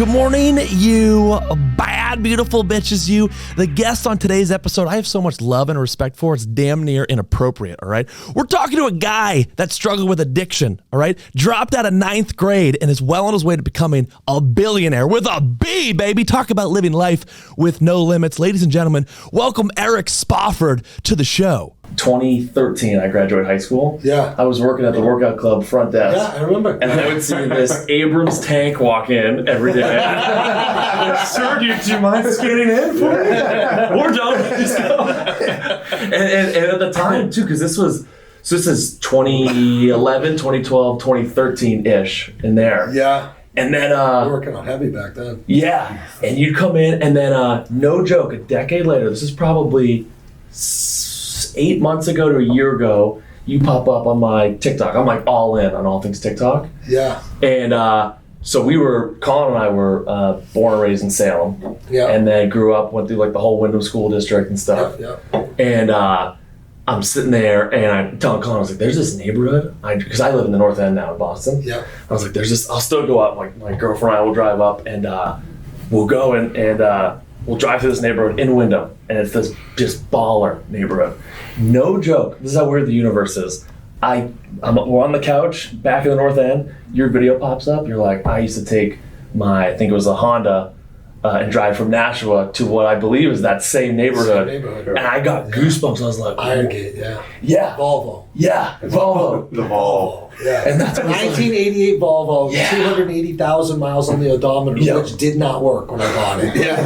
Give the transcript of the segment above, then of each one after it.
Good morning, you bad, beautiful bitches, you. The guest on today's episode, I have so much love and respect for. It's damn near inappropriate, all right? We're talking to a guy that struggled with addiction, all right? Dropped out of 9th grade and is well on his way to becoming a billionaire with a B, baby. Talk about living life with no limits. Ladies and gentlemen, welcome Eric Spofford to the show. 2013, I graduated high school. Yeah. I was working at the workout club front desk. Yeah, I remember. And I would see this Abrams tank walk in every day. Sir, do you mind skating in for me? We're done. Just go. And at the time, too, because this is 2011, 2012, 2013-ish in there. Yeah. And then... We were working on heavy back then. Yeah. And you'd come in, and then, no joke, a decade later, this is probably 8 months ago to a year ago, you pop up on my TikTok. I'm like all in on all things TikTok. Yeah. And so Colin and I were born and raised in Salem. Yeah. And then grew up, went through like the whole Wyndham School District and stuff. Yeah. And I'm sitting there and I'm telling Colin, I was like, there's this neighborhood, because I live in the North End now in Boston. Yeah. I was like, I'll still go up, my girlfriend and I will drive up and we'll go and we'll drive through this neighborhood in Wyndham, and it's this just baller neighborhood. No joke. This is how weird the universe is. We're on the couch back in the North End. Your video pops up. You're like, I used to take I think it was a Honda, and drive from Nashua to what I believe is that same neighborhood. And I got goosebumps. I was like, Irongate, yeah. Yeah. Volvo. Yeah. Volvo. The Volvo. Yeah. And that's what 1988 Volvo, Yeah. 280,000 miles on the odometer, Yeah. which did not work when I bought it. Yeah.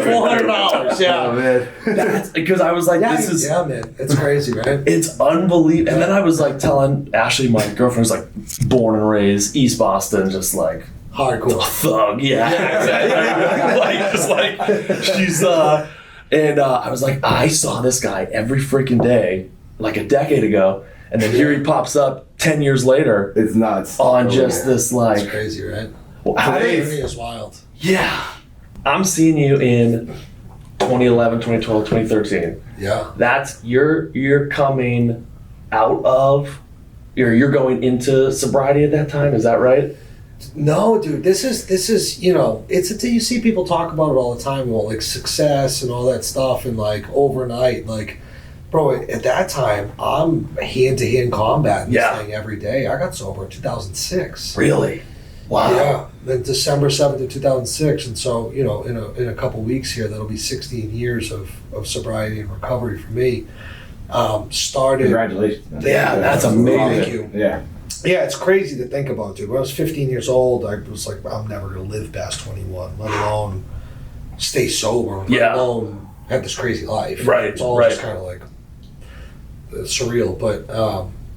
$400. Yeah. man. That's because I was like, this is. Yeah, man. It's crazy, right? It's unbelievable. And then I was like telling Ashley, my girlfriend, was like born and raised East Boston, just like Hardcore. thug. Yeah. She's and I was like, I saw this guy every freaking day, like a decade ago, and then here he pops up 10 years later. It's nuts. On just this like. It's crazy, right? How The is- journey is wild. Yeah. I'm seeing you in 2011, 2012, 2013. Yeah. That's you're coming out of, you're going into sobriety at that time. Is that right? No, dude, this is it's you see people talk about it all the time, like success and all that stuff, and like overnight, like, bro, at that time I'm hand-to-hand combat this thing every day. I got sober in 2006. Really? Wow. Yeah, then December 7th of 2006, and so in a couple weeks here, that'll be 16 years of sobriety and recovery for me. Started. Congratulations. Yeah, that's amazing. Thank you. Yeah. Yeah, it's crazy to think about, dude. When I was 15 years old, I was like, I'm never going to live past 21, let alone stay sober, let alone have this crazy life. Right, It's all just kind of like surreal. But,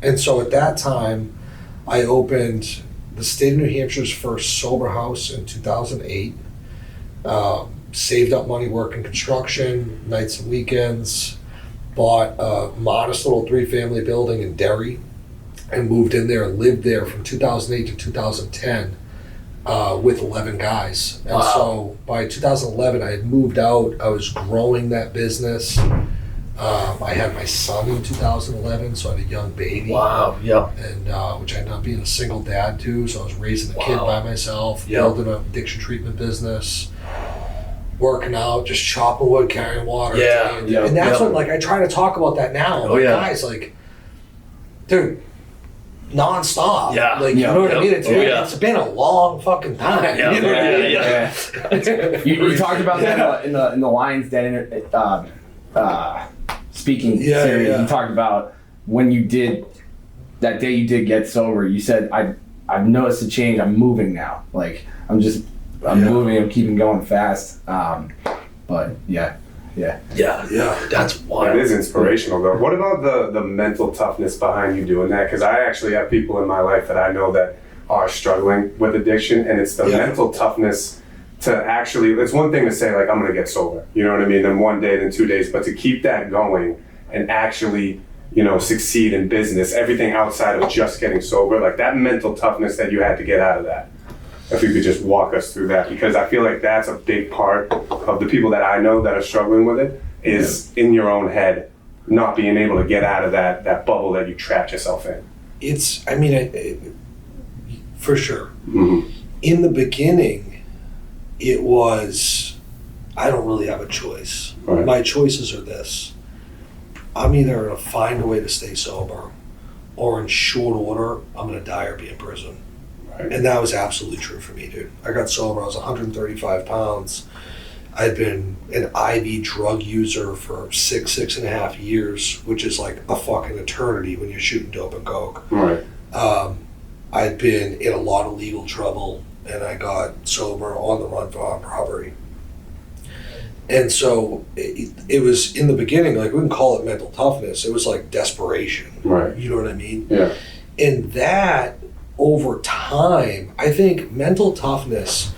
and so at that time, I opened the state of New Hampshire's first sober house in 2008. Saved up money working construction, nights and weekends, bought a modest little 3-family building in Derry, and moved in there and lived there from 2008 to 2010 with 11 guys. And so by 2011, I had moved out. I was growing that business. I had my son in 2011, so I had a young baby. Wow. Yep. And which I ended up being a single dad too, so I was raising a kid by myself, Yep. building an addiction treatment business, working out, just chopping wood, carrying water. Yeah, yeah, and that's yeah. when, like, I try to talk about that now. Oh, Like, yeah. guys, like, dude, nonstop. Yeah, Like, you yeah, know what I yeah. mean? Oh, It's been a long fucking time. Yeah, You know what I mean? Yeah. You talked about that in the Lions Den speaking series. Yeah. You talked about when you did that day you did get sober. You said I've noticed a change. I'm moving now. Like I'm moving. I'm keeping going fast. But yeah. That's wild. That is inspirational, though. What about the mental toughness behind you doing that? Because I actually have people in my life that I know that are struggling with addiction, and it's the mental toughness to actually, it's one thing to say, like, I'm going to get sober, you know what I mean, then 1 day, then 2 days, but to keep that going and actually, succeed in business, everything outside of just getting sober, like that mental toughness that you had to get out of that. If you could just walk us through that, because I feel like that's a big part of the people that I know that are struggling with it, is in your own head, not being able to get out of that bubble that you trapped yourself in. It's, For sure. Mm-hmm. In the beginning, it was, I don't really have a choice. Right. My choices are this. I'm either going to find a way to stay sober, or in short order, I'm going to die or be in prison. Right. And that was absolutely true for me, dude. I got sober, I was 135 pounds. I'd been an IV drug user for 6.5 years, which is like a fucking eternity when you're shooting dope and coke. Right. I'd been in a lot of legal trouble, and I got sober on the run for armed robbery. And so it was, in the beginning, like, we can call it mental toughness. It was like desperation. Right. You know what I mean? Yeah. And that, over time, I think mental toughness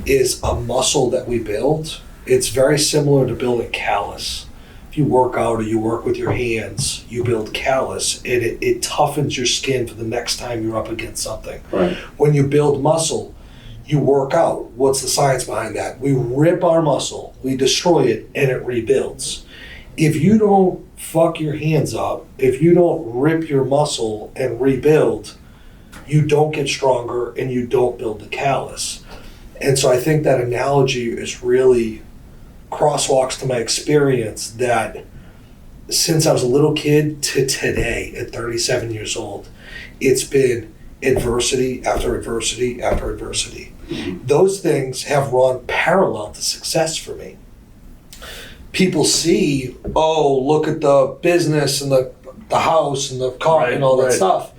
is a muscle that we build. It's very similar to building callus. If you work out or you work with your hands, you build callus, and it toughens your skin for the next time you're up against something. Right. When you build muscle, you work out. What's the science behind that? We rip our muscle, we destroy it, and it rebuilds. If you don't fuck your hands up, if you don't rip your muscle and rebuild, you don't get stronger and you don't build the callus. And so I think that analogy is really crosswalks to my experience, that since I was a little kid to today at 37 years old, it's been adversity after adversity after adversity. Mm-hmm. Those things have run parallel to success for me. People see, oh, look at the business and the house and the car and all that stuff.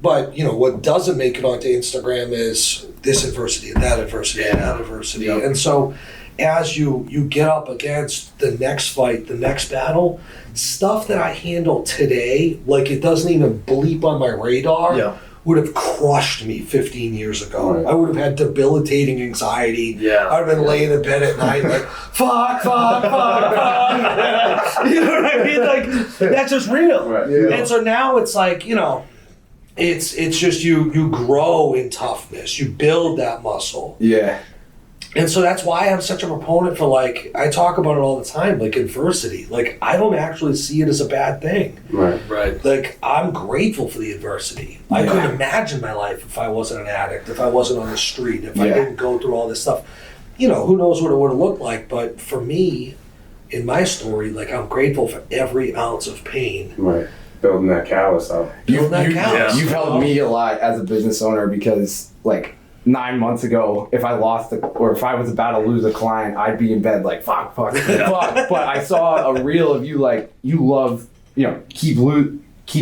But, you know, what doesn't make it onto Instagram is this adversity and that adversity and that adversity. Yep. And so as you get up against the next fight, the next battle, stuff that I handle today, like it doesn't even bleep on my radar, would have crushed me 15 years ago. Right. I would have had debilitating anxiety. Yeah. I'd have been laying in bed at night like, fuck. You know what I mean? Like, that's just real. Right. Yeah. And so now it's like, you know, it's just you grow in toughness. You build that muscle. Yeah. And so that's why I'm such a proponent for, like, I talk about it all the time, like adversity. Like, I don't actually see it as a bad thing. Right. Like, I'm grateful for the adversity. I couldn't imagine my life if I wasn't an addict, if I wasn't on the street, if I didn't go through all this stuff. You know, who knows what it would have looked like. But for me, in my story, like, I'm grateful for every ounce of pain. Right. Building that callus up. Building that callus. You've helped me a lot as a business owner, because, like, 9 months ago, if I lost or if I was about to lose a client, I'd be in bed like, fuck. But I saw a reel of you, like, you love, you know, keep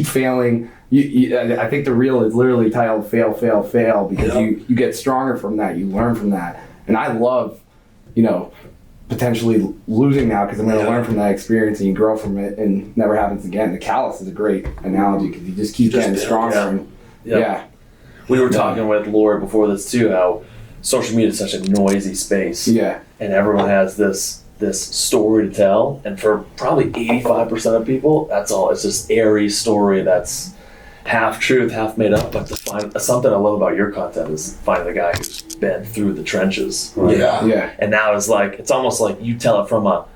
failing. I think the reel is literally titled Fail, Fail, Fail, because you get stronger from that. You learn from that. And I love, you know, potentially losing now, because I'm going to learn from that experience and you grow from it and it never happens again. The callus is a great analogy, because you just keep getting stronger. Yeah. We were talking with Laura before this too, how social media is such a noisy space. Yeah. And everyone has this story to tell. And for probably 85% of people, that's all. It's just airy story that's half truth, half made up. But to find something I love about your content is finding the guy who's been through the trenches. Right. Yeah. And now it's almost like you tell it from a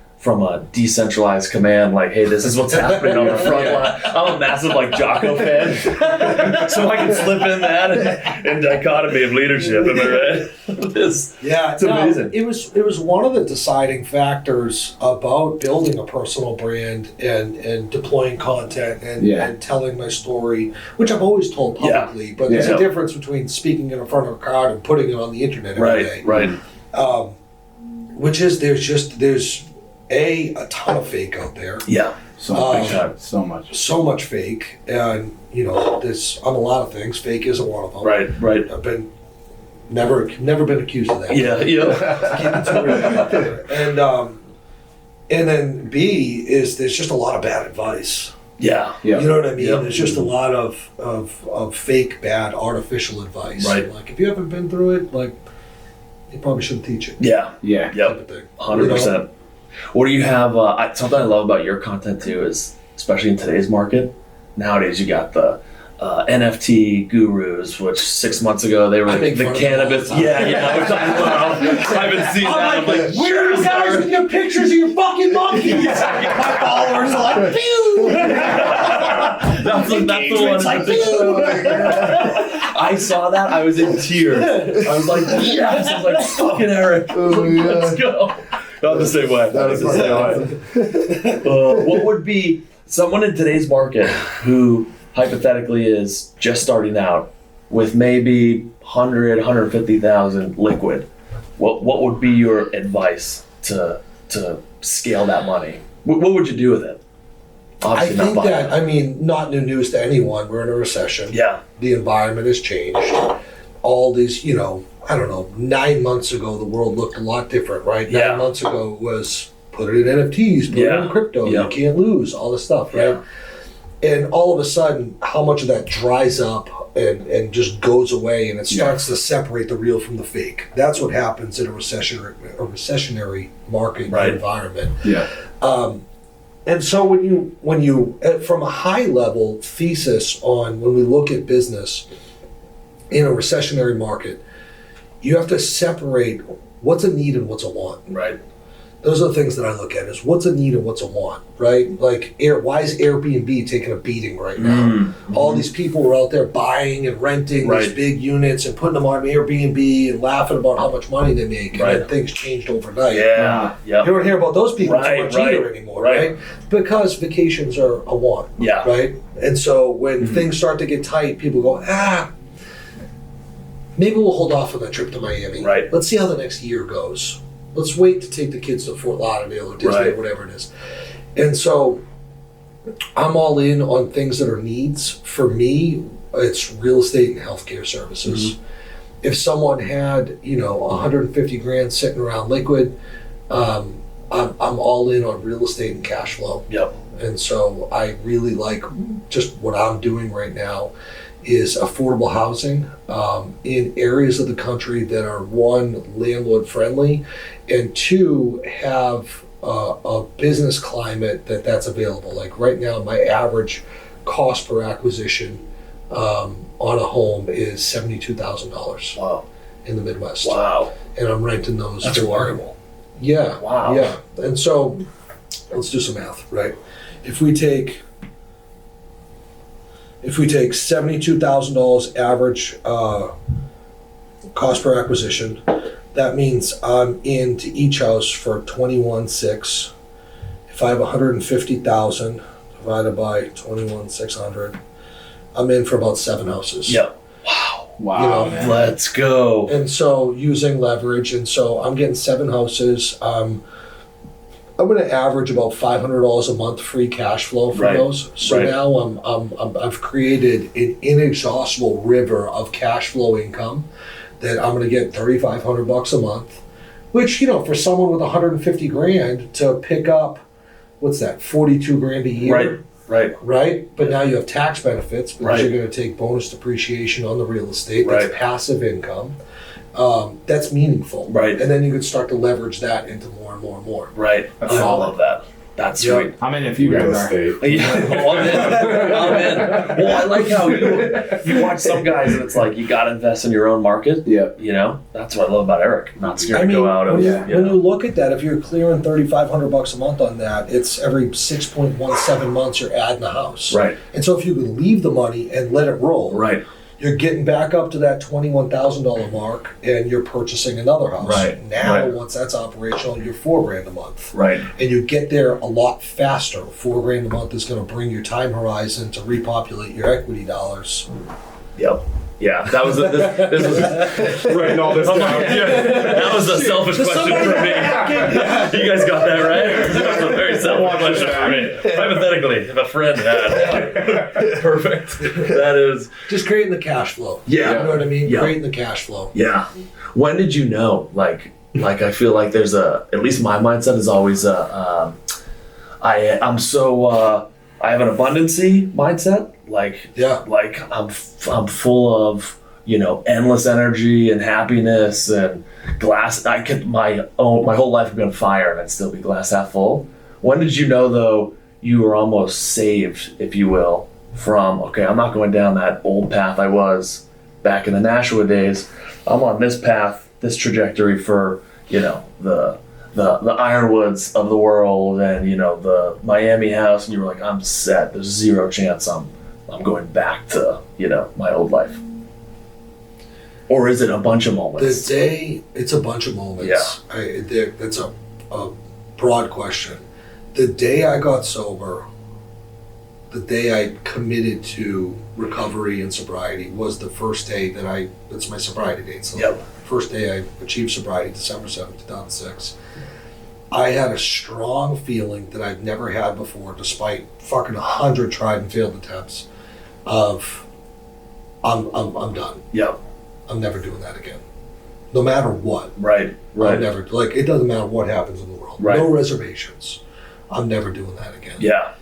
decentralized command, like, hey, this is what's happening on the front line. I'm a massive, like, Jocko fan, so I can slip in that and dichotomy of leadership. Am I right? It's amazing. It was one of the deciding factors about building a personal brand and deploying content and telling my story, which I've always told publicly. But there's a difference between speaking in front of a crowd and putting it on the internet every day. Right. Which is there's a ton of fake out there. Yeah. So much fake, and you know, there's on a lot of things. Fake isn't one of them. Right. I've been never been accused of that. Yeah. Keep it to real. And then B is there's just a lot of bad advice. Yeah. You know what I mean? Yeah. There's just a lot of fake, bad, artificial advice. Right. Like, if you haven't been through it, like, you probably shouldn't teach it. Yeah. Yeah. Type of thing. 100%. What do you have? Something I love about your content too is, especially in today's market, nowadays you got the NFT gurus, which 6 months ago they were I make the fun of cannabis. them all the time. Yeah. I've been seeing that. I'm like, where are you guys with your pictures of your fucking monkeys? My followers are like, pew! that's the one. I saw that. I was in tears. I was like, yes. I was like, fucking Eric. Let's go. Not the same way. That is awesome. What would be someone in today's market who hypothetically is just starting out with maybe 100, 150,000 liquid? What would be your advice to scale that money? What would you do with it? I think that, I mean, not new news to anyone. We're in a recession. Yeah. The environment has changed. All these, you know, I don't know, 9 months ago, the world looked a lot different, right? Yeah. 9 months ago was put it in NFTs, put it in crypto, Yeah. you can't lose, all this stuff, right? And all of a sudden, how much of that dries up and just goes away, and it starts to separate the real from the fake. That's what happens in a recessionary market environment. Yeah. And so when you from a high level thesis on when we look at business in a recessionary market, you have to separate what's a need and what's a want. Right. Those are the things that I look at, is what's a need and what's a want, right? Like, why is Airbnb taking a beating right now? All these people were out there buying and renting these big units and putting them on Airbnb and laughing about how much money they make, and then things changed overnight. Yeah. You don't hear about those people too much Right. either anymore, right? Because vacations are a want, Yeah. right? And so when things start to get tight, people go, maybe we'll hold off on that trip to Miami. Right. Let's see how the next year goes. Let's wait to take the kids to Fort Lauderdale or Disney or whatever it is. And so I'm all in on things that are needs. For me, it's real estate and healthcare services. If someone had, 150 grand sitting around liquid, I'm all in on real estate and cash flow. Yep. And so I really like just what I'm doing right now is affordable housing in areas of the country that are, one, landlord friendly, and two, have a business climate that's available. Like right now, my average cost per acquisition on a home is $72,000. Wow. In the Midwest. Wow. And I'm renting those. That's remarkable. Yeah. Wow. Yeah. And so let's do some math, right? If we take $72,000 average cost per acquisition, that means I'm into each house for $21,600. If I have $150,000 divided by $21,600, I'm in for about 7 houses. Yep. Wow. Man. Let's go. And so using leverage, and so I'm getting 7 houses. I'm going to average about $500 a month free cash flow for those. So now I've created an inexhaustible river of cash flow income that I'm going to get $3,500 a month, which, for someone with 150 grand to pick up, what's that, 42 grand a year? Right? But now you have tax benefits because you're going to take bonus depreciation on the real estate. That's passive income. That's meaningful. Right. And then you can start to leverage that into more and more and more. Right. I love that. That's sweet. I'm in if you Real guys are. estate. Yeah, I'm in. Well, I like how you watch some guys and it's like you got to invest in your own market. Yeah. That's what I love about Eric. Not scared to go out when and you look at that, if you're clearing $3,500 a month on that, it's every 6.17 months you're adding a house. Right. And so if you can leave the money and let it roll, you're getting back up to that $21,000 mark, and you're purchasing another house. Now, once that's operational, you're $4,000 a month. And you get there a lot faster. $4,000 a month is going to bring your time horizon to repopulate your equity dollars. Yep. Yeah, that was this was Writing all this down. that was a selfish question for me. You guys got that right? That was a very selfish question for me. Hypothetically, if a friend had perfect. That is just creating the cash flow. Yeah. You know what I mean? Yeah. Creating the cash flow. Yeah. When did you know? Like I feel like there's at least my mindset is always I have an abundancy mindset. Like I'm full of endless energy and happiness and glass. I could my whole life would be on fire and I'd still be glass half full. When did you know though you were almost saved, if you will, from, okay, I'm not going down that old path I was back in the Nashua days. I'm on this path, this trajectory for, you know, the Ironwoods of the world and, you know, the Miami house. And you were like, I'm set. There's zero chance I'm going back to, you know, my old life. Or is it a bunch of moments? It's a bunch of moments. Yeah. That's a broad question. The day I got sober, the day I committed to recovery and sobriety was the first day that's my sobriety date. So Yep. first day I achieved sobriety, December 7th, 2006. I had a strong feeling that I've never had before, despite fucking 100 tried and failed attempts, of I'm done. Yep. I'm never doing that again. No matter what. Right. I'm never, like, it doesn't matter what happens in the world. Right. No reservations. I'm never doing that again. Yeah.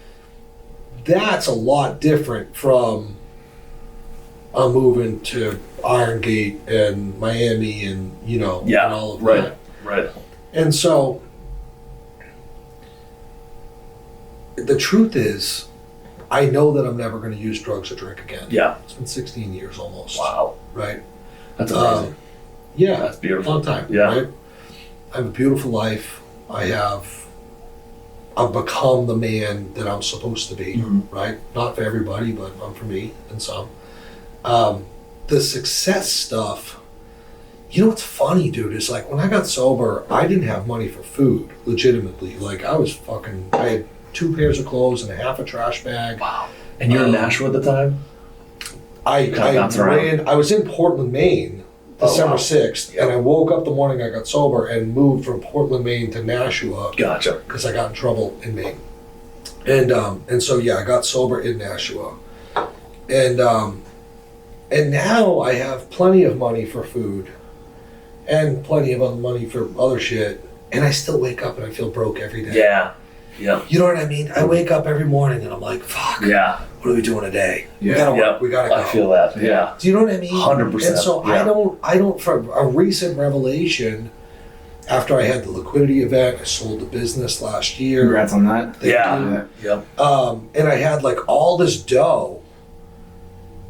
That's a lot different from I'm moving to Iron Gate and Miami and, you know, and all of that. Right. And so the truth is, I know that I'm never going to use drugs or drink again. Yeah. It's been 16 years almost. Wow. Right? That's amazing. Yeah. That's beautiful. Long time. Yeah. Right? I have a beautiful life. I've become the man that I'm supposed to be, right? Not for everybody, but for me and some. The success stuff, you know what's funny, dude, is like when I got sober, I didn't have money for food, legitimately. Like I had 2 pairs of clothes and a half a trash bag. Wow. And you're in Nashua at the time? I was in Portland, Maine, December 6th, Yep. and I woke up the morning I got sober and moved from Portland, Maine to Nashua. Gotcha. Because I got in trouble in Maine. And so yeah, I got sober in Nashua. And now I have plenty of money for food and plenty of other money for other shit, and I still wake up and I feel broke every day. Yeah. Yeah. You know what I mean? I wake up every morning and I'm like, fuck. Yeah. What are we doing today? Yeah. We gotta work. Yep. We gotta go. I feel that. Yeah. Do you know what I mean? 100%. And so yeah. I don't, for a recent revelation, after I had the liquidity event, I sold the business last year. Congrats on that. Thank Yeah. you. Yep. And I had like all this dough.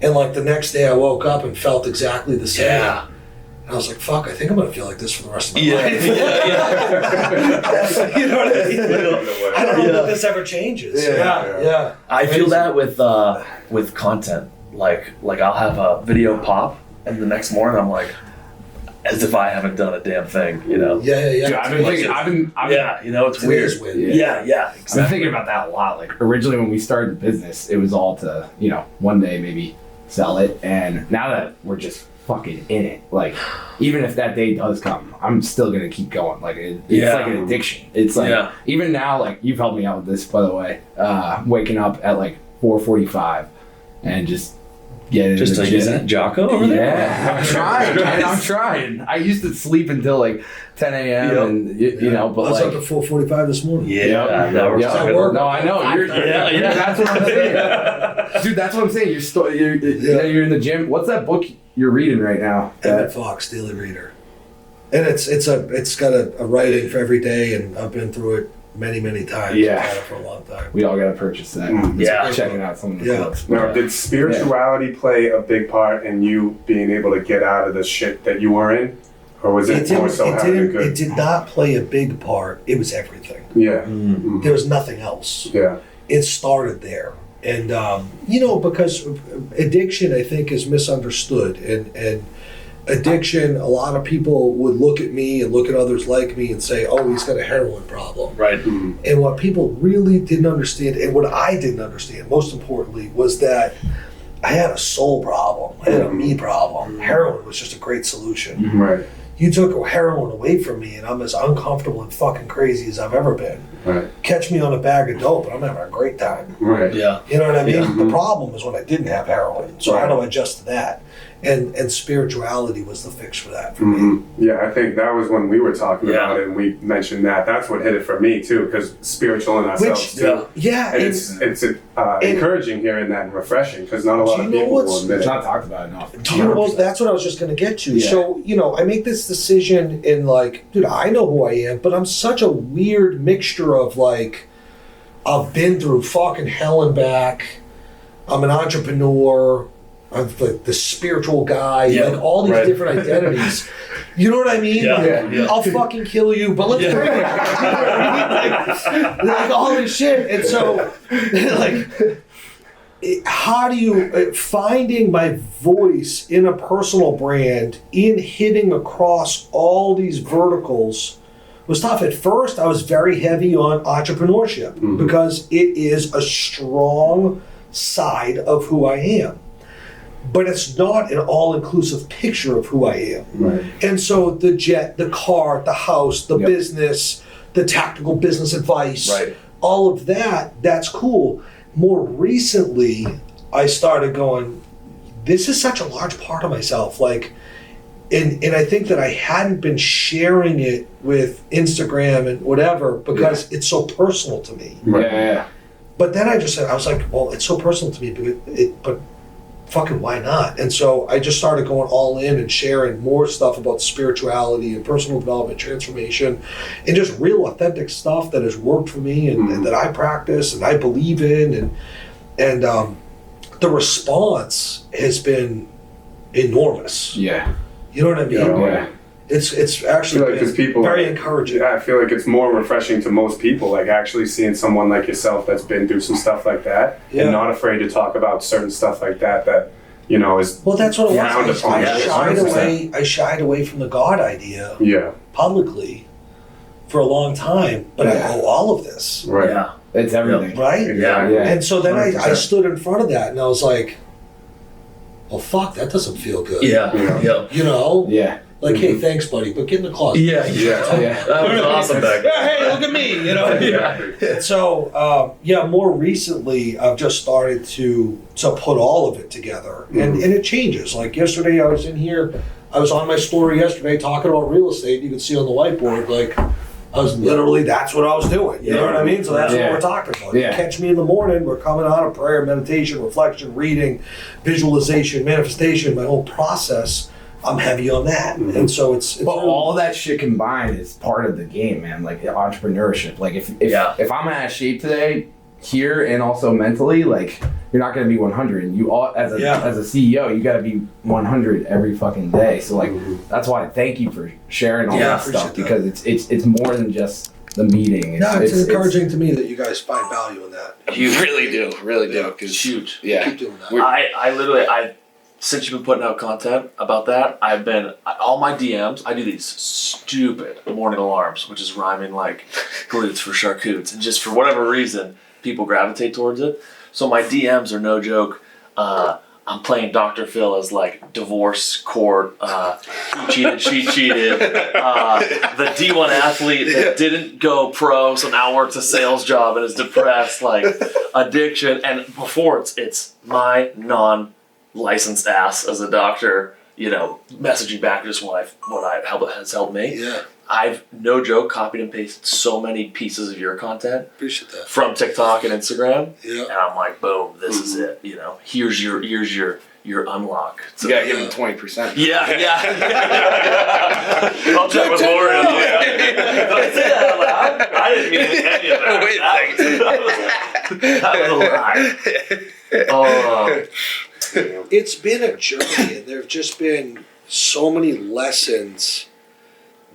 And like the next day I woke up and felt exactly the same. Yeah. And I was like, fuck, I think I'm gonna feel like this for the rest of my Yeah. life. Yeah. You know what I mean? I don't know Yeah. if this ever changes. Yeah. Yeah. I feel that with content. Like I'll have a video pop, and the next morning I'm like, as if I haven't done a damn thing, you know? Yeah. Dude, I've been Yeah, you know, it's It weird. is weird. Yeah, I've been exactly. thinking about that a lot. Like originally when we started the business, it was all to, you know, one day maybe sell it. And now that we're just fucking in it, like even if that day does come, I'm still gonna keep going. Like it's like an addiction. It's like even now, like you've helped me out with this, by the way. Waking up at like 4:45 and just getting Just in the like, gym. is that Jocko over there? Yeah, I'm trying, man. I'm trying. I used to sleep until like 10 a.m. Yep. and you know, but I was like. up at 4:45 this morning. Yeah, now we're Yeah. talking. work. No, I know. Yeah. That's what I'm saying. Dude, that's what I'm saying. You're in the gym. What's that book you're reading right now? Emmett Fox, Daily Reader. And it's got a writing for every day, and I've been through it many times. Yeah. I've had it for a long time. We all got to purchase that. Yeah. Checking out some of the Yeah. books. Now, did spirituality play a big part in you being able to get out of the shit that you were in? Or was it more so having a it good... did not play a big part. It was everything. Yeah. There was nothing else. Yeah. It started there. And, you know, because addiction, I think, is misunderstood. And addiction, a lot of people would look at me and look at others like me and say, oh, he's got a heroin problem. Right. And what people really didn't understand, and what I didn't understand, most importantly, was that I had a soul problem. I had a me problem. Heroin was just a great solution. Right. You took heroin away from me, and I'm as uncomfortable and fucking crazy as I've ever been. Right. Catch me on a bag of dope, and I'm having a great time. Right. Yeah. You know what I mean? Yeah. The problem was when I didn't have heroin. So how do I adjust to that? And spirituality was the fix for that for me. Yeah, I think that was when we were talking Yeah. about it, and we mentioned that. That's what hit it for me too, because spiritual in ourselves too. Yeah, And and it's encouraging hearing that and refreshing, because not a lot Do of you know people what's- will admit It's it. not talked about enough. do you know, well, that's what I was just going to get to. Yeah. So, you know, I make this decision in like, dude, I know who I am, but I'm such a weird mixture of like, I've been through fucking hell and back. I'm an entrepreneur. I'm like the spiritual guy. Like all these different identities. You know what I mean? I'll fucking kill you, but let's bring it. like all this shit. And so, how do you finding my voice in a personal brand in hitting across all these verticals was tough. At first, I was very heavy on entrepreneurship because it is a strong side of who I am. But it's not an all-inclusive picture of who I am. Right. And so the jet, the car, the house, the business, the tactical business advice, all of that, that's cool. More recently, I started going, this is such a large part of myself. Like, and I think that I hadn't been sharing it with Instagram and whatever because it's so personal to me. Yeah. But then I was like, well, it's so personal to me, but fucking why not? And so I just started going all in and sharing more stuff about spirituality and personal development, transformation, and just real authentic stuff that has worked for me and that I practice and I believe in. And the response has been enormous. Yeah. You know what I mean? Yeah. It's actually because people very encouraging. I feel like it's more refreshing to most people, like actually seeing someone like yourself that's been through some stuff like that and not afraid to talk about certain stuff like that is well, that's what it frowned was. upon. I shied away from the God idea publicly for a long time, but I owe all of this. Right. Yeah. It's everything. Right? Yeah. And so then I 100%. stood in front of that and I was like, well, fuck, that doesn't feel good. Yeah. You know? Yeah. Like, hey, thanks, buddy, but get in the closet. Yeah. Yeah. That was awesome back then. Yeah, hey, look at me, you know? Exactly. So, more recently, I've just started to put all of it together. And it changes. Like yesterday, I was in here, I was on my story yesterday talking about real estate. You can see on the whiteboard, like, I was literally, that's what I was doing. You know what I mean? So that's what we're talking about. Yeah. You catch me in the morning, we're coming out of prayer, meditation, reflection, reading, visualization, manifestation, my whole process. I'm heavy on that. And so it's But all of that shit combined is part of the game, man. Like entrepreneurship. Like if I'm out of shape today, here and also mentally, like you're not gonna be 100. And you all as a CEO, you gotta be 100 every fucking day. So like that's why I thank you for sharing all that stuff because it's more than just the meeting. It's encouraging to me that you guys find value in that. You really do. It's huge. Yeah. Keep doing that. I literally since you've been putting out content about that, I've been all my DMs. I do these stupid morning alarms, which is rhyming like glutes for charcutes, and just for whatever reason, people gravitate towards it. So my DMs are no joke. I'm playing Dr. Phil as like divorce court. He cheated, she cheated. The D1 athlete that didn't go pro, so now works a sales job and is depressed, like addiction. And before it's my non-licensed ass as a doctor, messaging back just what has helped me. Yeah. I've no joke copied and pasted so many pieces of your content Appreciate that. from TikTok and Instagram, Yeah. and I'm like, boom, this is it. Here's your unlock. So, You gotta give them 20%. yeah. I'll check with Lori on that. Did I say that out loud? I didn't mean any of that. Wait a That was a lie. It's been a journey, and there have just been so many lessons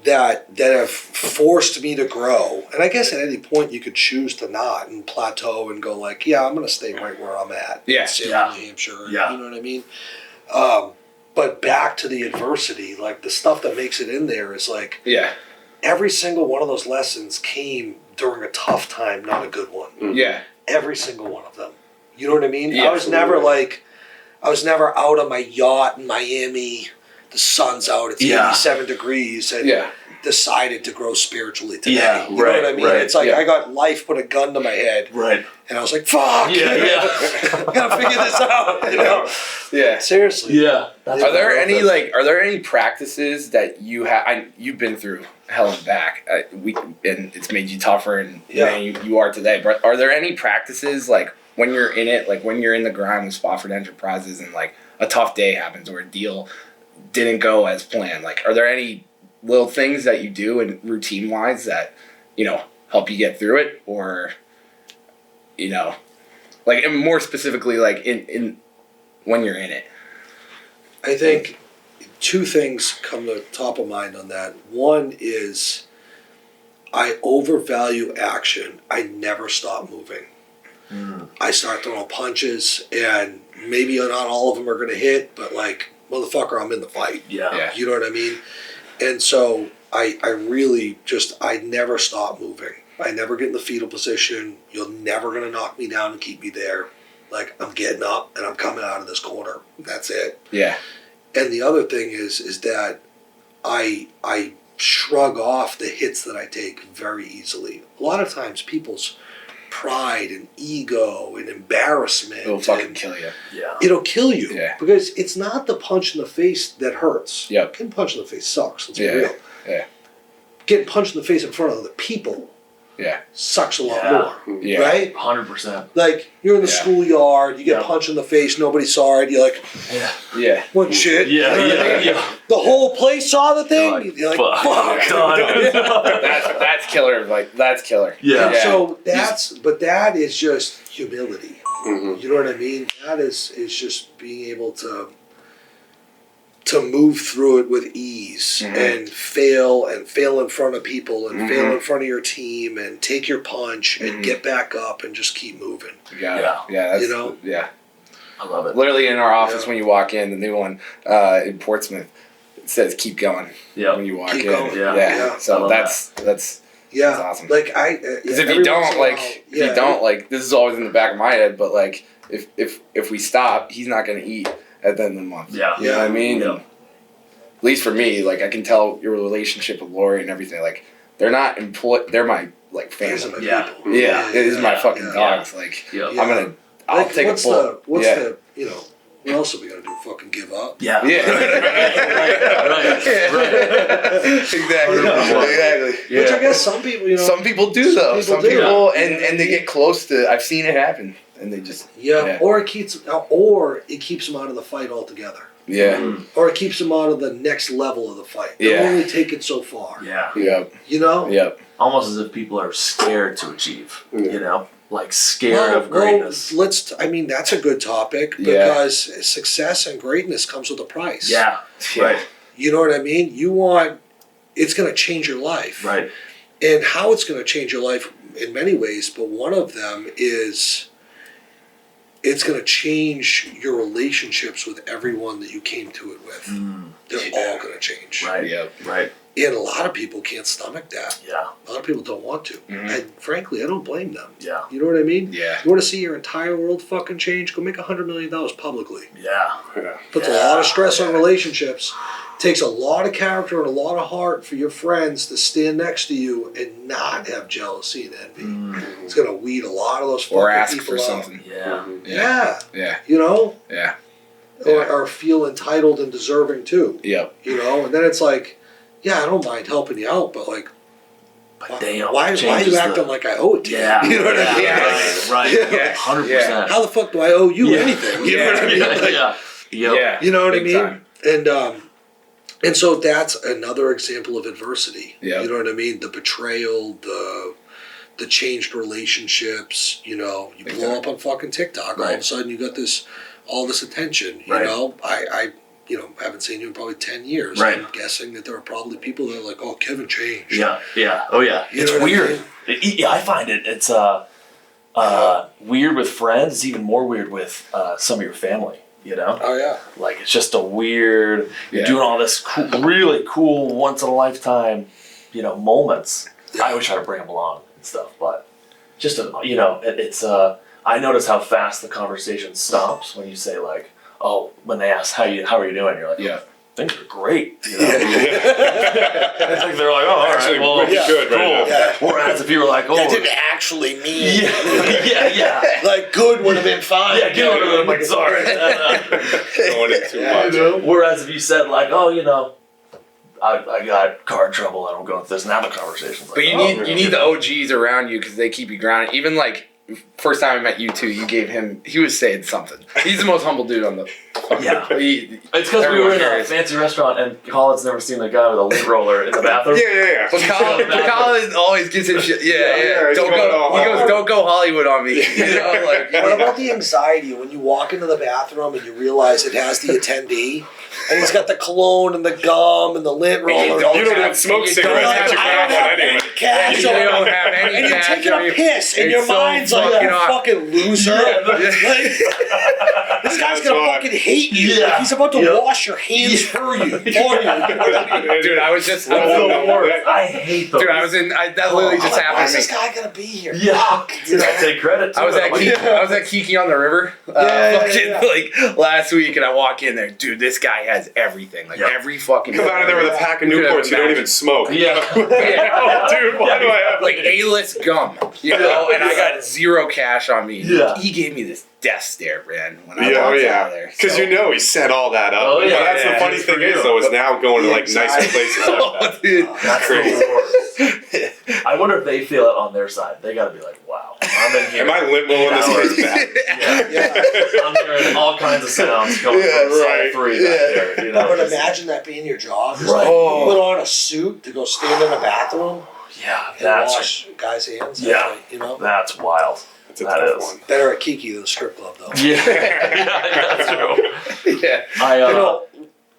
that have forced me to grow. And I guess at any point you could choose to not and plateau and go like, yeah, I'm going to stay right where I'm at. Yeah. Salem, New Hampshire. Yeah. You know what I mean? But back to the adversity, like the stuff that makes it in there is like every single one of those lessons came during a tough time, not a good one. Yeah. Every single one of them. You know what I mean? Yeah, I was never out on my yacht in Miami. The sun's out, it's 87 degrees, and decided to grow spiritually today. Yeah, you know what I mean? right, It's like I got life put a gun to my head, Right. and I was like, fuck! Yeah. Gotta figure this out, you know? Yeah. Seriously. Yeah. That's Are there any practices that you have? You've been through hell and back. And it's made you tougher and than you are today. But are there any practices like when you're in it, like when you're in the grind with Spofford Enterprises, and like a tough day happens or a deal didn't go as planned? Like, are there any little things that you do and routine wise that help you get through it, or Like, and more specifically, like in when you're in it. I think 2 things come to top of mind on that. One is I overvalue action. I never stop moving. I start throwing punches, and maybe not all of them are going to hit, but like, motherfucker, I'm in the fight. Yeah. You know what I mean? And so I really I never stop moving. I never get in the fetal position. You're never going to knock me down and keep me there. Like, I'm getting up and I'm coming out of this corner. That's it. Yeah. And the other thing is that I shrug off the hits that I take very easily. A lot of times people's pride and ego and embarrassment. It'll fucking kill you. Yeah. It'll kill you. Yeah. Because it's not the punch in the face that hurts. Yep. Getting punched in the face sucks. Let's be Yeah. real. Yeah. Getting punched in the face in front of other people Yeah. sucks a lot Yeah. more. Yeah. Right? 100%. Like, you're in the Yeah. schoolyard, you get Yeah. punched in the face, nobody saw it, you're like, Yeah. Yeah. what shit? Yeah. You know what I mean? Yeah. The whole place saw the thing. You're like, Fuck. fuck. That's killer. Like, that's killer. Yeah. So but that is just humility. Mhm. You know what I mean? That is just being able to move through it with ease and fail in front of people and fail in front of your team and take your punch and get back up and just keep moving. Yeah. That's, You know? Yeah. I love it. Literally in our office Yeah. when you walk in, the new one in Portsmouth, it says "keep going" Yeah. when you walk Keep in. going. Yeah. Yeah. I So love that's Yeah, That's awesome. Like because if you don't this is always in the back of my head. But like if we stop, he's not gonna eat at the end of the month. Yeah. You know what I mean? Yeah. And at least for me, like I can tell your relationship with Lori and everything. Like they're not they're my like These are family. my Yeah. people. Yeah, it is my fucking yeah. dogs. Like Yeah. Yeah. I'll Like, take what's a bullet. What's yeah. the what else are we gonna do? Fucking give up? Yeah. Yeah. Right. Exactly. Exactly. Which I guess some people, Some people do though. Some do. people, Yeah. and they get close to. I've seen it happen, and they just or it keeps them out of the fight altogether, yeah, or it keeps them out of the next level of the fight. They Yeah. only take it so far. Yeah. yep, You know. yep. Almost as if people are scared to achieve. Yeah. You know, like scared of greatness. That's a good topic Yeah. because success and greatness comes with a price. Yeah. Right. You know what I mean? It's going to change your life. Right. And how it's going to change your life in many ways, but one of them is it's going to change your relationships with everyone that you came to it with. They're all going to change. Right. Yep. Right. And a lot of people can't stomach that. Yeah. A lot of people don't want to. Mhm. And frankly, I don't blame them. Yeah. You know what I mean? Yeah. You want to see your entire world fucking change? Go make $100 million publicly. Yeah. Puts a lot of stress on relationships. Takes a lot of character and a lot of heart for your friends to stand next to you and not have jealousy and envy. It's gonna weed a lot of those fucking Or ask people for out. something. Yeah. Yeah. Yeah. You know? Yeah. Or feel entitled and deserving too. Yep. You know? And then it's like, yeah, I don't mind helping you out, but like, But damn. why are changes you acting like I owe it to Yeah. you? You know what I mean? Right. Right. Yeah. 100%. How the fuck do I owe you Yeah. anything? You know what I mean? Yeah. Like, Yeah. Yep. Yeah. You know what I Big mean? time. And so that's another example of adversity. Yeah. You know what I mean? The betrayal, the changed relationships. You know, you Big blow time. up on fucking TikTok. All of Right. a sudden, you got all this attention. You Right. know, I haven't seen you in probably 10 years. Right. I'm guessing that there are probably people that are like, oh, Kevin changed. Yeah. Yeah. Oh yeah. You It's know what I weird. mean? Yeah, I find it's weird with friends. It's even more weird with some of your family. You know. Oh yeah. Like it's just a weird. You're Yeah. doing all this really cool, once in a lifetime, moments. Yeah. I always try to bring them along and stuff, but just it's. I notice how fast the conversation stops when you say like, oh, when they ask how are you doing, you're like, Yeah. things are great. You know? It's like they're like, oh, all right, Actually, well, pretty good right cool. now. Yeah. Whereas if you were like, oh, I didn't actually mean. yeah. Like good would have been fine. Yeah, get rid of them. Like, sorry. Going in too Yeah, much. you know? Whereas if you said like, oh, I got car trouble and I'm going through this, now the conversation's like, But you oh, need the OGs around you because they keep you grounded. Even like first time I met you two, you gave him. He was saying something. He's the most humble dude on the. Yeah. It's It's because we were in a fancy restaurant and Colin's never seen the guy with a lint roller in the bathroom. Yeah. But Colin always gives him shit. Yeah. Yeah, he's Don't going go. all He goes, hard. don't go go Hollywood on me. You know, like What about the anxiety when you walk into the bathroom and you realize it has the attendee and he's got the cologne and the gum and the lint roller? You don't even smoke you cigarettes don't at your I don't have grandma anyway. any cash You on don't me. have any And you're cash taking on a you. piss and your It's so mind's like, fucking you odd. fucking loser. Like, this guy's gonna why. fucking hate you. Yeah. He's about to wash your hands for you. Dude, I was just. That's the worst. I hate those. Dude, that literally just Why happened is to me. this guy gonna be here? Yeah. Dude, I take credit too. I was at I'm like, Kiki on the River, like last week, and I walk in there, dude. This guy has everything, like every fucking. Come out of there with a pack of Newports you don't even smoke. Yeah. Yeah. Dude, why do I have like A-list gum, you know? And I got zero cash on me. Yeah. He gave me this death stare, man, when I Yeah, walked out of there. because So- you know he set all that up. Oh, yeah, But that's yeah, the funny just thing for is, you. though, is now going to like nicer Exactly. places like Oh, that. dude. That's Crazy. the worst. I wonder if they feel it on their side. They gotta be like, wow, I'm in here. Am I limp rolling this Hours. kid's back? Yeah. I'm hearing all kinds of sounds coming Yeah, from right. all three back there. You know, But just- imagine that being your job. Right. You put on a suit to go stand in a bathroom yeah, and that's wash guys' hands. Yeah. You know? that's wild. It's a That tough is. one. Better at Kiki than the strip club, though. Yeah, yeah, that's true. Yeah. I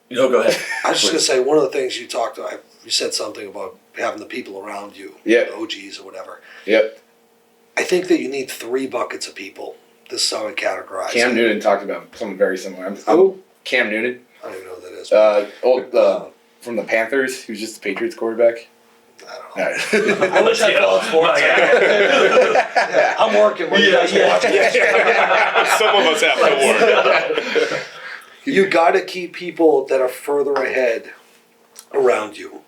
You know, go ahead. I was just going to say, one of the things you talked about, you said something about having the people around you, Yeah. the OGs or whatever. Yep. I think that you need 3 buckets of people. This is how I categorize Cam it. Newton talked about something very similar. Who? Cam Newton, I don't even know who that is. from the Panthers, who's just the Patriots quarterback. I don't know. I wish I followed sports. Yeah. Yeah, I'm working when you guys are watching this. Some of us have to work. You got to keep people that are further ahead around you.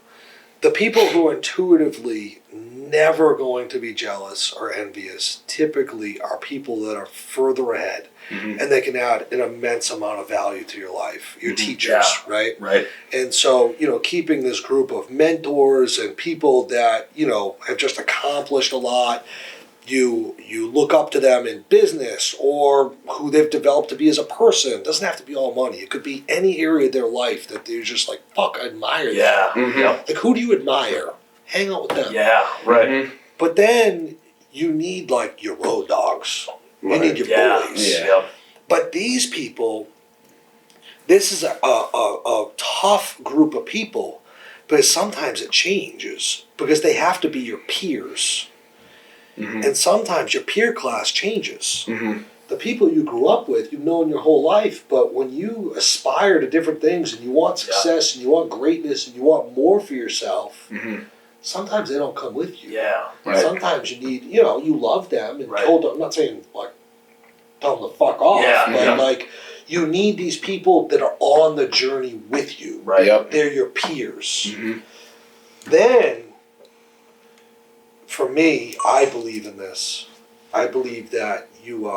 The people who are intuitively never going to be jealous or envious typically are people that are further ahead, and they can add an immense amount of value to your life. Your teachers, right? Right. And so, keeping this group of mentors and people that, have just accomplished a lot, you look up to them in business or who they've developed to be as a person. It doesn't have to be all money. It could be any area of their life that they're just like, fuck, I admire Yeah. that. Yep. Like, who do you admire? Hang out with them. Yeah. Right. But then you need like your road dogs. You need your Yeah. boys. Yeah. Yep. But these people, this is a tough group of people, but sometimes it changes because they have to be your peers. And sometimes your peer class changes. The people you grew up with, you've known your whole life, but when you aspire to different things and you want success and you want greatness and you want more for yourself, sometimes they don't come with you. Yeah. And sometimes you need, you love them and Right. told them, I'm not saying like tell them to fuck off, Yeah, but yeah. like you need these people that are on the journey with you. Right. Yep. They're your peers. Then, for me, I believe in this. I believe that you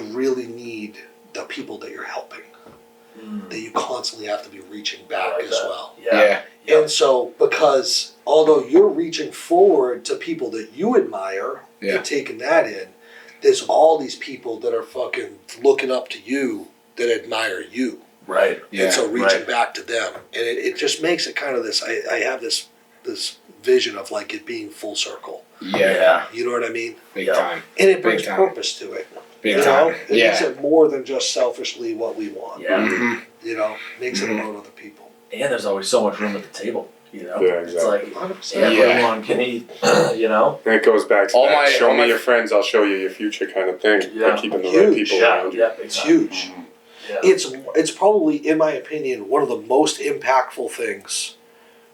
really need the people that you're helping. That you constantly have to be reaching back I like as that. well. Yeah. And so, because although you're reaching forward to people that you admire Yeah. and taking that in, there's all these people that are fucking looking up to you that admire you. Right. And so reaching right. back to them. And it just makes it kind of this, I have this vision of like it being full circle. Yeah. You know what I mean? Big Yeah. time. And it brings Big time. purpose to it. Big you time. know? It makes Yeah. it more than just selfishly what we want. Yeah. Makes it about other people. And there's always so much room at the table. Yeah, It's exactly. like 100%. Yeah. everyone can eat. And it goes back to All that, my- show all me my- your friends, I'll show you your future kind of thing. Yeah. By keeping the right Huge. people Yeah. around you. Yeah. Big It's time. huge. Yeah. It's probably, in my opinion, one of the most impactful things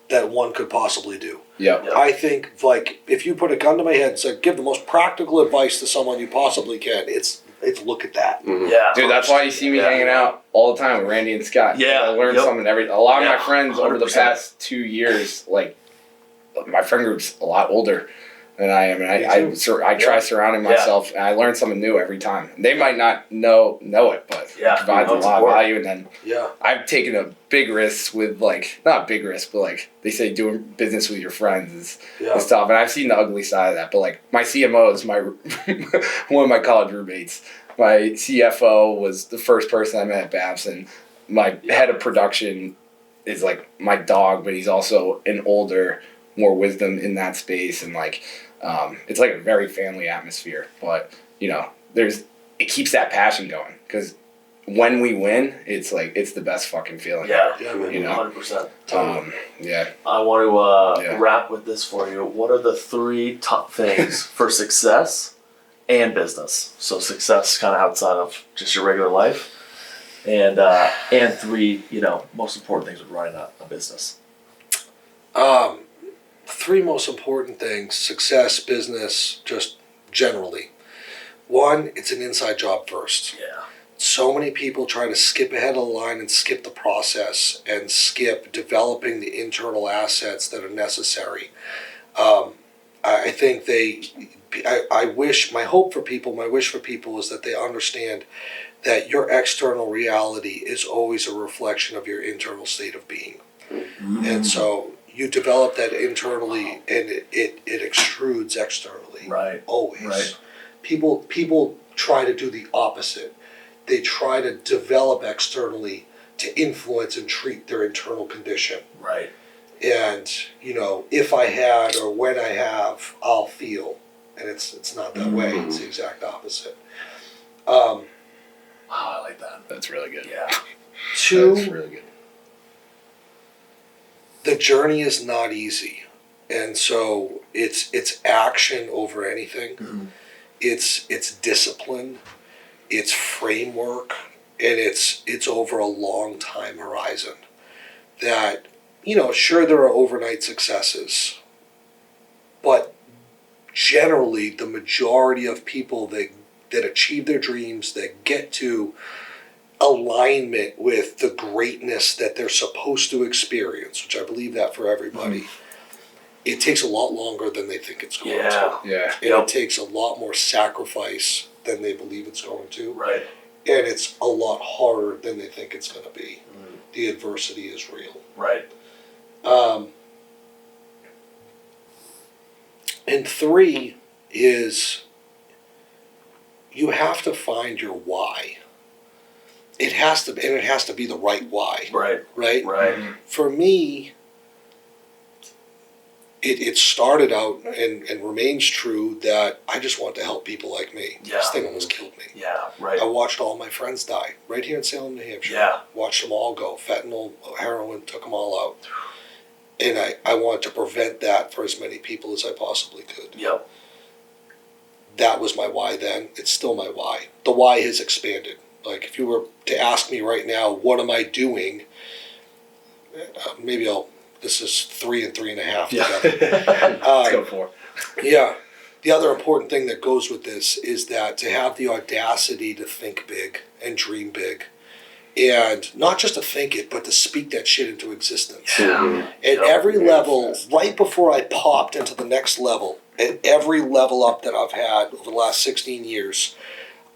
that one could possibly do. Yep. Yeah. I think, like, if you put a gun to my head and said, give the most practical advice to someone you possibly can, it's look at that. Yeah. Dude, that's why you see me Yeah. hanging out all the time with Randy and Scott. Yeah. I learned Yep. something a lot of Yeah. my friends over the 100%. past 2 years, like, my friend group's a lot older than I am, and Me I try surrounding myself, and I learn something new every time. They might not know it, but Yeah. it provides a No, it's lot of important. value. And then Yeah. I've taken a big risk with, like, not big risk, but like they say doing business with your friends is tough. And I've seen the ugly side of that. But like my CMO is my one of my college roommates. My CFO was the first person I met at Babson. My head of production is like my dog, but he's also an older, more wisdom in that space. And like It's like a very family atmosphere, but you know, it keeps that passion going because when we win, it's the best fucking feeling. Yeah, You know? 100%. Yeah. I want to wrap with this for you. What are the 3 top things for success and business? So success kind of outside of just your regular life, and 3, most important things with running a business. 3 most important things: success, business, just generally. 1, it's an inside job first. Yeah. So many people try to skip ahead of the line and skip the process and skip developing the internal assets that are necessary. I think I wish, my wish for people is that they understand that your external reality is always a reflection of your internal state of being. And so you develop that internally and it extrudes externally. Right. Always. Right. People try to do the opposite. They try to develop externally to influence and treat their internal condition. Right. And, if I had or when I have, I'll feel. And it's not that way. It's the exact opposite. Wow, I like that. That's really good. Yeah. 2, That's really good. the journey is not easy. And so it's action over anything. Mm-hmm. It's discipline. It's framework, and it's over a long time horizon. That, sure, there are overnight successes, but generally the majority of people that achieve their dreams, that get to alignment with the greatness that they're supposed to experience, which I believe that for everybody, it takes a lot longer than they think it's going to. Yeah. And it takes a lot more sacrifice than they believe it's going to. Right. And it's a lot harder than they think it's going to be. The adversity is real. Right. And 3 is you have to find your why. It has to be the right why. Right. Right? Right. For me, it started out and remains true that I just want to help people like me. Yeah. This thing almost killed me. Yeah. Right. I watched all my friends die right here in Salem, New Hampshire. Yeah. Watched them all go. Fentanyl, heroin, took them all out. And I wanted to prevent that for as many people as I possibly could. Yep. That was my why then. It's still my why. The why has expanded. Like, if you were to ask me right now, what am I doing? This is 3 and 3.5 together. Let's go for it. Yeah. The other important thing that goes with this is that to have the audacity to think big and dream big. And not just to think it, but to speak that shit into existence. Yeah. At every level, right before I popped into the next level, at every level up that I've had over the last 16 years,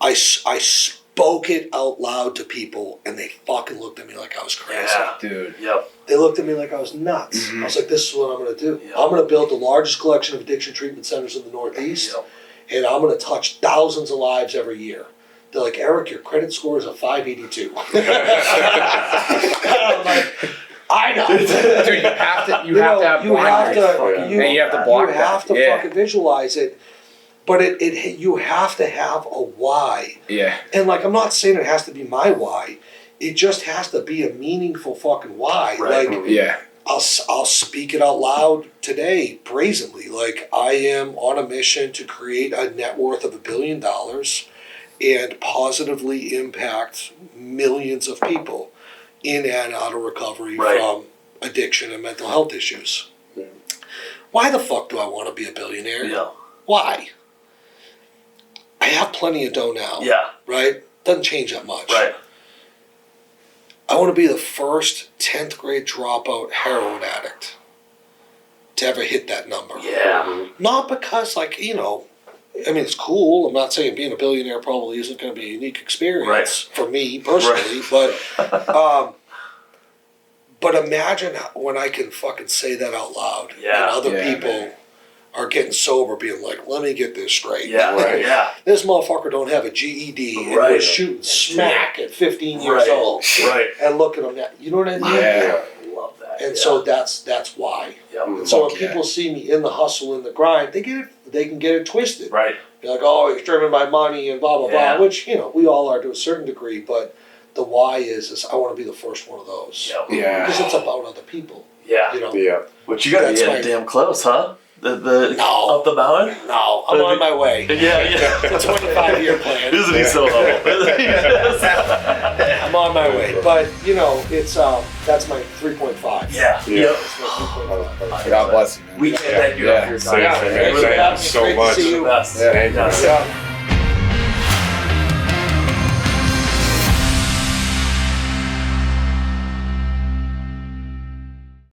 I spoke it out loud to people, and they fucking looked at me like I was crazy. Yeah. Dude. Yep. They looked at me like I was nuts. I was like, this is what I'm going to do. Yep. I'm going to build the largest collection of addiction treatment centers in the Northeast, and I'm going to touch thousands of lives every year. They're like, Eric, your credit score is a 582. I'm like, I know. Dude, you have to have blinders. And you have to block You have that. to fucking visualize it. But you have to have a why. Yeah. And like, I'm not saying it has to be my why. It just has to be a meaningful fucking why. Right. Like, Yeah. I'll speak it out loud today, brazenly. Like, I am on a mission to create a net worth of $1 billion and positively impact millions of people in and out of recovery from addiction and mental health issues. Why the fuck do I want to be a billionaire? Yeah. Why? I have plenty of dough now. Yeah. Right? Doesn't change that much. Right. I want to be the first 10th grade dropout heroin addict to ever hit that number. Yeah. Not because, like, I mean, it's cool. I'm not saying being a billionaire probably isn't going to be a unique experience for me personally, but imagine when I can fucking say that out loud and other people are getting sober, being like, let me get this straight. Yeah. Right. Yeah. This motherfucker don't have a GED and was shooting smack at 15 years old. Right. And look at him now. You know what I mean? Yeah. Love that. And so that's why. Yep. So when people see me in the hustle, in the grind, they get it they can get it twisted. Right. Be like, oh, he's driven by money and blah blah Yeah. blah, which we all are to a certain degree, but the why is I want to be the first one of those. Yeah. Because it's about other people. Yeah. Yeah. But you gotta That's get my- damn close, huh? The No. up the mountain. No, I'm on my way. Yeah, yeah. It's a 25-year plan. Isn't he so humble? Isn't he? I'm on my way, but it's that's my 3.5. Yeah. Yeah. Yep. That's my 3.5. God bless you, man. We can't thank you Yeah. enough for your time. Thank you, man. Thank you Thank you for having me. so Great to much. see you. Best. Thank you. Yes. Yeah.